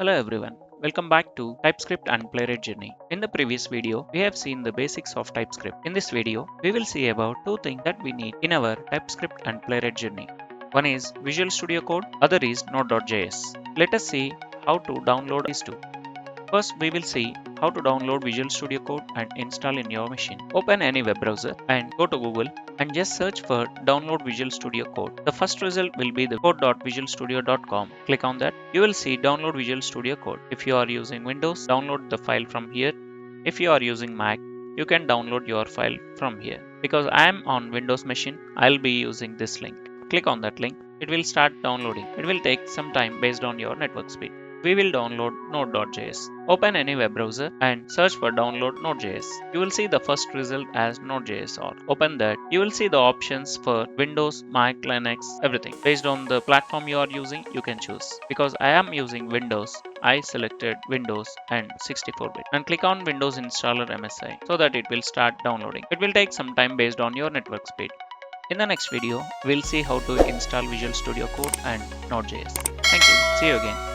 Hello everyone, welcome back to TypeScript and Playwright journey. In the previous video, we have seen the basics of TypeScript. In this video, we will see about two things that we need in our TypeScript and Playwright journey. One is Visual Studio Code, other is Node.js. Let us see how to download these two. First, we will see how to download Visual Studio Code and install in your machine. Open any web browser and go to Google and just search for download Visual Studio Code. The first result will be the code.visualstudio.com. Click on that. You will see download Visual Studio Code. If you are using Windows, download the file from here. If you are using Mac, you can download your file from here. Because I am on Windows machine, I'll be using this link. Click on that link. It will start downloading. It will take some time based on your network speed. We will download Node.js. Open any web browser and search for download Node.js. You will see the first result as Node.js or open that. You will see the options for Windows, Mac, Linux, everything. Based on the platform you are using, you can choose. Because I am using Windows, I selected Windows and 64-bit and click on Windows Installer MSI so that it will start downloading. It will take some time based on your network speed. In the next video, we'll see how to install Visual Studio Code and Node.js. Thank you. See you again.